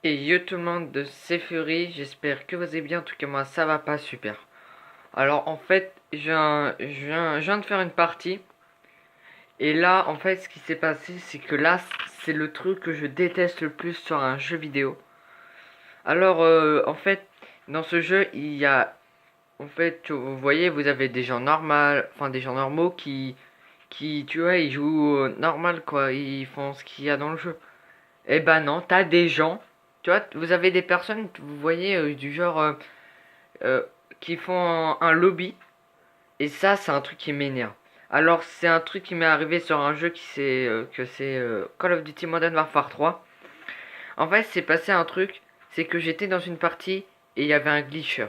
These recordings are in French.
Et yo tout le monde, c'est Fury, j'espère que vous allez bien, en tout cas moi ça va pas super. Alors en fait, je viens de faire une partie, et là en fait ce qui s'est passé c'est que là c'est le truc que je déteste le plus sur un jeu vidéo. Alors en fait, dans ce jeu il y a, en fait vous voyez vous avez des gens normaux, enfin des gens normaux qui tu vois ils jouent normal quoi, ils font ce qu'il y a dans le jeu. Eh ben non, t'as des gens, tu vois, vous avez des personnes, vous voyez, du genre euh, qui font un lobby, et ça, c'est un truc qui m'énerve. Alors, c'est un truc qui m'est arrivé sur un jeu que c'est Call of Duty Modern Warfare 3. En fait, c'est passé un truc, c'est que j'étais dans une partie et il y avait un glitcher.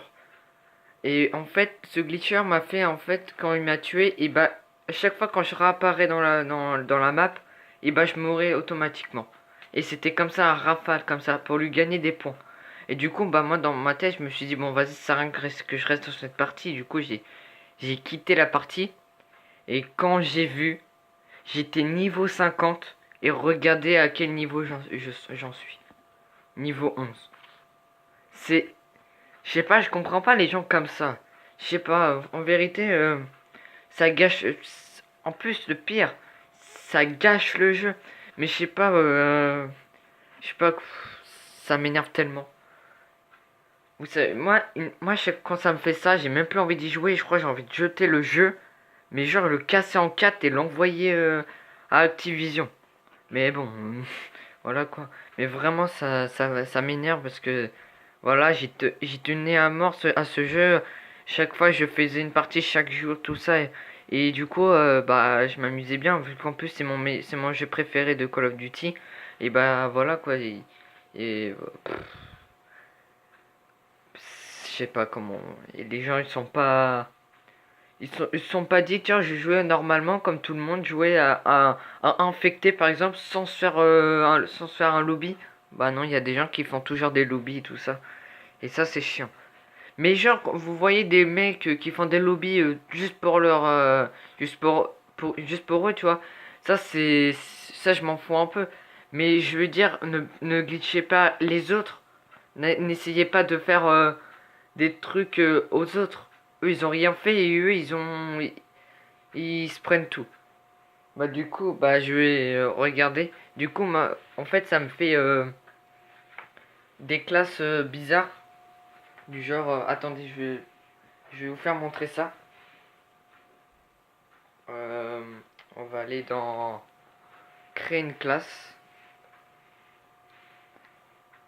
Et en fait, ce glitcher m'a fait, en fait, quand il m'a tué, et bah, à chaque fois quand je réapparais dans la map, et bah, je mourais automatiquement. Et c'était comme ça, un rafale, comme ça, pour lui gagner des points. Et du coup, bah, moi, dans ma tête, je me suis dit, bon, vas-y, ça sert à rien que je reste dans cette partie. Du coup, j'ai quitté la partie. Et quand j'ai vu, j'étais niveau 50. Et regardez à quel niveau j'en suis. Niveau 11. C'est, je sais pas, je comprends pas les gens comme ça. Je sais pas, en vérité, ça gâche. En plus, le pire, ça gâche le jeu. Mais je sais pas, ça m'énerve tellement. Vous savez, moi, quand ça me fait ça, j'ai même plus envie d'y jouer. Je crois que j'ai envie de jeter le jeu, mais genre le casser en 4 et l'envoyer à Activision. Mais bon, voilà quoi. Mais vraiment, ça m'énerve parce que voilà, j'y tenais à mort à ce jeu. Chaque fois, je faisais une partie chaque jour, tout ça. Et du coup, bah, je m'amusais bien, vu qu'en plus, c'est mon jeu préféré de Call of Duty. Et bah, voilà quoi. Et, je sais pas comment. Et les gens, ils sont pas. Ils se sont pas dit, tiens, je jouais normalement comme tout le monde, jouer à infecter par exemple sans se faire un lobby. Bah non, il y a des gens qui font toujours des lobbies et tout ça. Et ça, c'est chiant. Mais genre, quand vous voyez des mecs qui font des lobbies juste pour juste pour eux, tu vois. Ça, je m'en fous un peu. Mais je veux dire, ne glitchez pas les autres. N'essayez pas de faire des trucs aux autres. Eux, ils ont rien fait et eux, ils se prennent tout. Bah du coup, bah je vais regarder. Du coup, en fait, ça me fait des classes bizarres. Du genre, attendez, je vais vous faire montrer ça. Euh, on va aller dans créer une classe.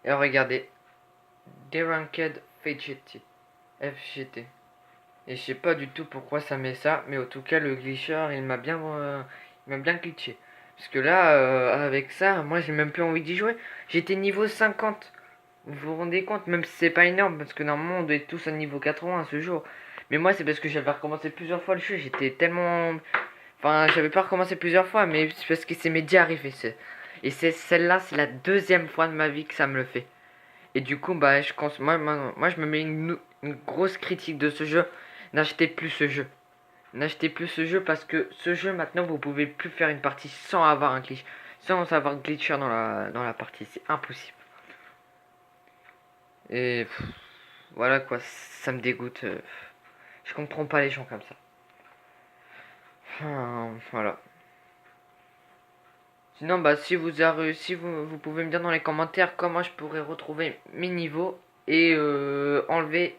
Et regardez, Deranked FGT. Et je sais pas du tout pourquoi ça met ça, mais en tout cas le glitcher il m'a bien glitché. Parce que là, avec ça, moi j'ai même plus envie d'y jouer. J'étais niveau 50. Vous vous rendez compte, même si c'est pas énorme, parce que normalement on doit être tous à niveau 80 à ce jour. Mais moi c'est parce que j'avais recommencé plusieurs fois le jeu, j'étais tellement... Enfin, j'avais pas recommencé plusieurs fois, mais c'est parce que c'est m'est déjà arrivé. Et c'est celle-là, c'est la deuxième fois de ma vie que ça me le fait. Et du coup, bah, moi, je me mets une grosse critique de ce jeu. N'achetez plus ce jeu. N'achetez plus ce jeu parce que ce jeu, maintenant, vous pouvez plus faire une partie sans avoir un glitch. Sans avoir glitcher dans la partie. C'est impossible. Et voilà quoi, ça me dégoûte. Je comprends pas les gens comme ça. Enfin, voilà. Sinon, bah, si vous avez réussi, vous pouvez me dire dans les commentaires comment je pourrais retrouver mes niveaux et enlever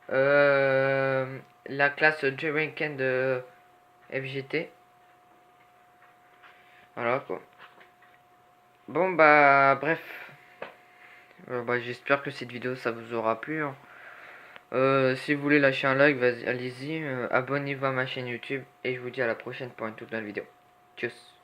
la classe Jerrycan de FGT. Voilà quoi. Bon bah bref. Bah, j'espère que cette vidéo ça vous aura plu, hein. Si vous voulez lâcher un like, allez-y. Abonnez-vous à ma chaîne YouTube et je vous dis à la prochaine pour une toute nouvelle vidéo. Tchuss.